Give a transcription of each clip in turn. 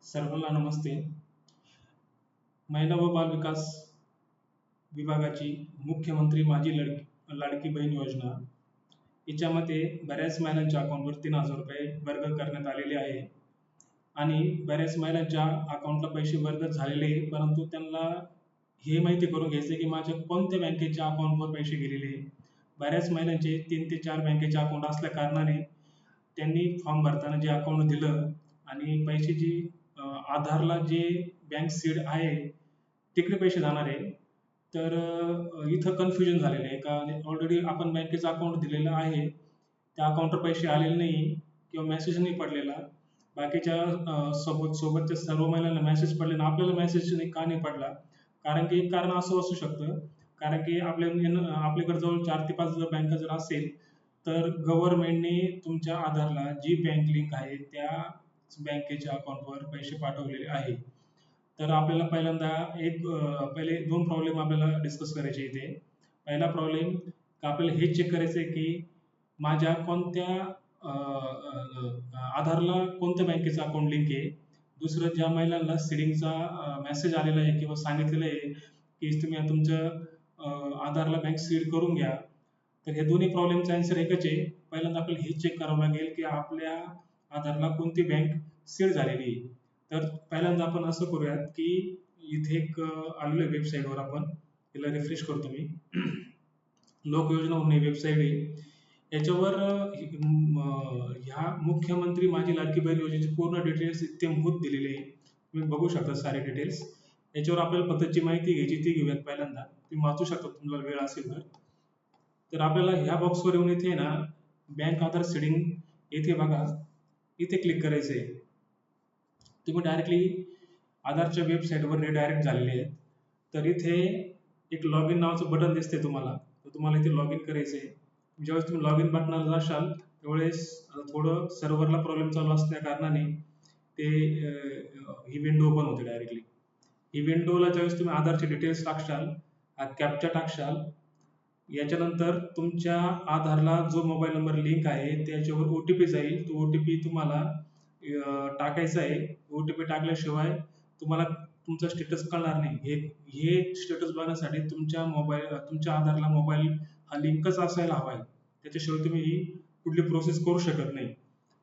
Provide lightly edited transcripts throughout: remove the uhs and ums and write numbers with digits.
सर्वांना नमस्ते. महिला व बाल विकास विभागाची मुख्यमंत्री माझी लाडकी बहीण योजना याच्यामध्ये बऱ्याच महिलांच्या अकाउंटवर 3,000 रुपये वर्ग करण्यात आलेले आहे आणि बऱ्याच महिलांच्या अकाउंटला पैसे वर्ग झालेले आहे, परंतु त्यांना हे माहिती करून घ्यायचं की माझ्या कोणत्या बँकेच्या अकाउंटवर पैसे गेलेले आहे. बऱ्याच महिलांचे 3 ते 4 बँकेचे अकाउंट असल्या कारणाने त्यांनी फॉर्म भरताना जे अकाउंट दिलं आणि पैशाची आधारला जे बँक सीड आहे तिकडे पैसे जाणार आहे. तर इथं कन्फ्युजन झालेलं आहे का ऑलरेडी आपण बँकेचं अकाउंट दिलेलं आहे, त्या अकाउंटवर पैसे आलेले नाही किंवा मेसेज नाही पडलेला. बाकीच्या सोबतच्या सर्व महिलांना मेसेज पडले आपल्याला मेसेज नाही का नाही पडला. कारण की एक कारण असं असू शकतं, कारण की आपल्याकडे जवळ 4 ते 5 जर बँका जर असेल तर गव्हर्नमेंटने तुमच्या आधारला जी बँक लिंक आहे त्या बँकेच्या अकाउंटवर पैसे पाठवलेले आहे. तर आपल्याला पहिल्यांदा पहिले 2 प्रॉब्लेम आपल्याला डिस्कस करायचे इथे. पहिला प्रॉब्लेम आपल्याला हे चेक करायचं आहे की माझ्या कोणत्या आधारला कोणत्या बँकेचं अकाउंट लिंक आहे. दुसरं, ज्या महिलांना सीडिंगचा मेसेज आलेला आहे किंवा सांगितलेलं आहे की तुम्ही तुमचं आधारला बँक सीड करून घ्या. तर हे दोन्ही प्रॉब्लेमचा आन्सर एकच आहे. पहिल्यांदा आपल्याला हे चेक करावं लागेल की आपल्या आधारला कोणती बँक सीड झालेली आहे. तर पहिल्यांदा आपण असं करूयात की इथे एक आलेलं आहे वेबसाईटवर, आपण तिला रिफ्रेश करतो मी. लोकयोजना म्हणून वेबसाईट आहे. याच्यावर ह्या मुख्यमंत्री माझी लाडकी बहीण योजनेचे पूर्ण डिटेल्स इत्थंभूत दिलेले आहे. तुम्ही बघू शकता सारे डिटेल्स. याच्यावर आपल्याला पद्धतची माहिती घ्यायची ती घेऊयात. पहिल्यांदा तुम्ही वाचू शकता तुम्हाला वेळ असेल तर. तर आपल्याला ह्या बॉक्सवर येऊन इथे ना बँक आधार सीडिंग इथे बघा, इथे क्लिक करायचं आहे. तुम्ही डायरेक्टली आधारच्या वेबसाईटवर रिडायरेक्ट झालेले आहेत. तर इथे एक लॉग इन नावाचं बटन दिसते तुम्हाला, तर तुम्हाला इथे लॉग इन करायचं आहे. ज्यावेळेस तुम्ही लॉग इन बटनाला जाशाल त्यावेळेस थोडं सर्व्हरला प्रॉब्लेम चालू असल्या कारणाने ही विंडो ओपन होते डायरेक्टली. ही विंडोला ज्यावेळेस तुम्ही आधारचे डिटेल्स टाकशाल, कॅप्चा टाकशाल, याच्यानंतर तुमच्या आधारला जो मोबाईल नंबर लिंक आहे त्याच्यावर OTP जाईल. तो OTP तुम्हाला टाकायचा आहे. OTP टाकल्याशिवाय तुम्हाला तुमचा स्टेटस कळणार नाही. हे स्टेटस बघण्यासाठी तुमच्या आधारला मोबाईल हा लिंकच असायला हवा आहे. त्याच्याशिवाय तुम्ही कुठली प्रोसेस करू शकत नाही.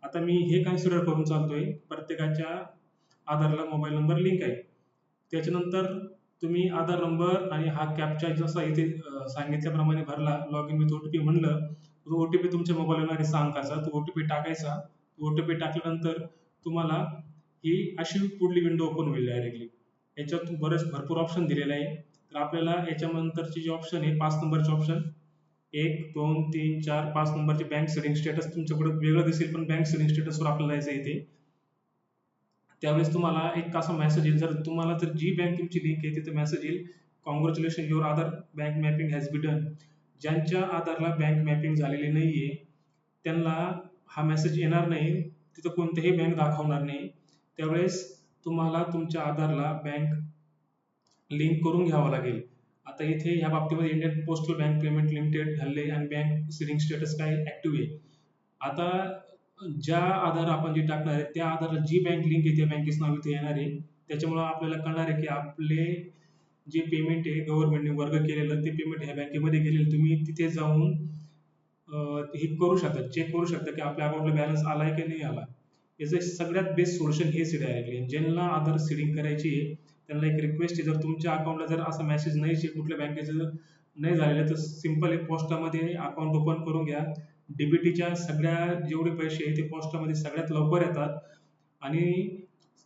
आता मी हे कन्सिडर करून चालतोय, प्रत्येकाच्या आधारला मोबाईल नंबर लिंक आहे. त्याच्यानंतर तुम्ही आधार नंबर आणि हा कॅप्चा जसा इथे सांगितल्याप्रमाणे भरला, लॉग इन विथ OTP म्हणलं, तो OTP तुमच्या मोबाईलवर येणारे 6 अंकाचा तो OTP टाकायचा. OTP टाकल्यानंतर तुम्हाला ही अशी पुढली विंडो ओपन होईल डायरेक्टली. याच्यात भरपूर ऑप्शन दिलेले आहे. तर आपल्याला याच्यानंतरची जी ऑप्शन आहे 5 नंबरचे ऑप्शन, 1, 2, 3, 4, 5 नंबरचे बँक सेटिंग स्टेटस तुमच्याकडे वेगळं दिसेल, पण बँक सेटिंग स्टेटसवर आपल्याला जायचं इथे. त्यावेळेस तुम्हाला एक असा मेसेज येईल, जर जी बँक तुमची लिंक आहे तिथे मेसेज येईल, congratulation your Aadhaar bank mapping has be done. ज्यांच्या आधारला बँक मॅपिंग झालेली नाहीये त्यांना हा मेसेज येणार नाही, तिथं कोणतेही बँक दाखवणार नाही. त्यावेळेस तुम्हाला तुमच्या आधारला बँक लिंक करून घ्यावं लागेल. आता इथे या बाबतीमध्ये Indian postal bank payment limited हल्ले आणि बँक सीडिंग स्टेटस काय ऍक्टिव्ह आहे. आता ज्या आधार आपण जे टाकणार आहे त्या आधारला जी बँक लिंक आहे त्या बँकेचं नाव इथे येणार आहे. त्याच्यामुळे आपल्याला कळणार आहे की आपले जे पेमेंट आहे गव्हर्नमेंटने वर्ग केलेलं ते पेमेंट ह्या बँकेमध्ये गेलेलं. तुम्ही तिथे जाऊन हे करू शकता, चेक करू शकता की आपल्या अकाउंटला बॅलन्स आलाय की नाही आला. याचं सगळ्यात बेस्ट सोल्युशन हेच आहे डायरेक्टली. ज्यांना आधार सीडिंग करायची आहे त्यांना एक रिक्वेस्ट आहे, जर तुमच्या अकाउंटला जर असा मेसेज नाही आहे कुठल्या बँकेचं नाही झालेलं, तर सिंपल एक पोस्टामध्ये अकाउंट ओपन करून घ्या. डीबीटीच्या सगळ्या जेवढे पैसे आहेत ते पोस्टामध्ये सगळ्यात लवकर येतात. आणि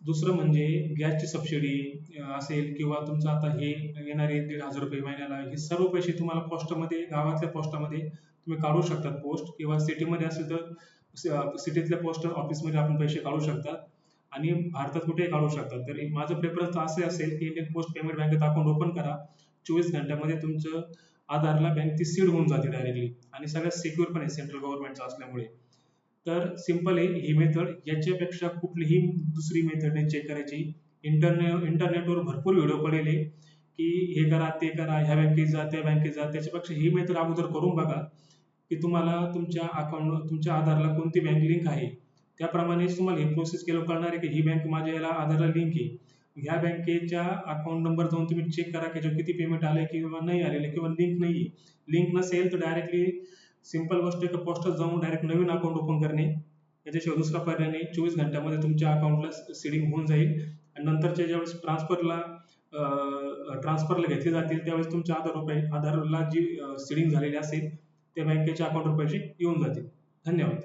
दुसरं म्हणजे गॅसची सबसिडी असेल किंवा तुमचं आता हे येणारे 1,500 रुपये महिन्याला, हे सर्व पैसे तुम्हाला पोस्टामध्ये, गावातल्या पोस्टामध्ये तुम्ही काढू शकतात पोस्ट, किंवा सिटीमध्ये असेल तर सिटीतल्या पोस्ट ऑफिसमध्ये आपण पैसे काढू शकतात आणि भारतात कुठेही काढू शकतात. तर माझं प्रेफरन्स असं असेल की इंडियन पोस्ट पेमेंट बँकेत अकाउंट ओपन करा. 24 घंट्यामध्ये तुमचं आधारला बँक ती सीड होऊन जाते डायरेक्टली आणि सगळ्यात सिक्युअर पण आहे सेंट्रल गव्हर्नमेंटचं असल्यामुळे. तर सिंपल आहे ही मेथड. याच्यापेक्षा कुठलीही दुसरी मेथड नाही चेक करायची. इंटरनेटवर भरपूर व्हिडिओ पडेल की हे करा ते करा, ह्या बँकेत जा त्या बँकेत जा. त्याच्यापेक्षा ही मेथड अगोदर करून बघा की तुम्हाला तुमच्या आधारला कोणती बँक लिंक आहे त्याप्रमाणेच तुम्हाला ही प्रोसेस केल्यावर कळणार आहे की ही बँक माझ्या याला आधारला लिंक आहे. ह्या बँकेच्या अकाउंट नंबर जाऊन तुम्ही चेक करा की याच्यावर किती पेमेंट आलंय किंवा नाही आलेलं किंवा लिंक नाही. लिंक नसेल तर डायरेक्टली सिंपल गोष्ट आहे की पोस्टात जाऊन डायरेक्ट नवीन अकाउंट ओपन करणे. याच्याशिवाय दुसरा पर्याय नाही. 24 घंट्यामध्ये तुमच्या अकाउंटला सीडिंग होऊन जाईल आणि नंतरच्या ज्यावेळेस ट्रान्सफरला घेतले जातील त्यावेळेस तुमच्या आधारला जी सीडिंग झालेली असेल त्या बँकेच्या अकाउंटवर पैसे येऊन जातील. धन्यवाद.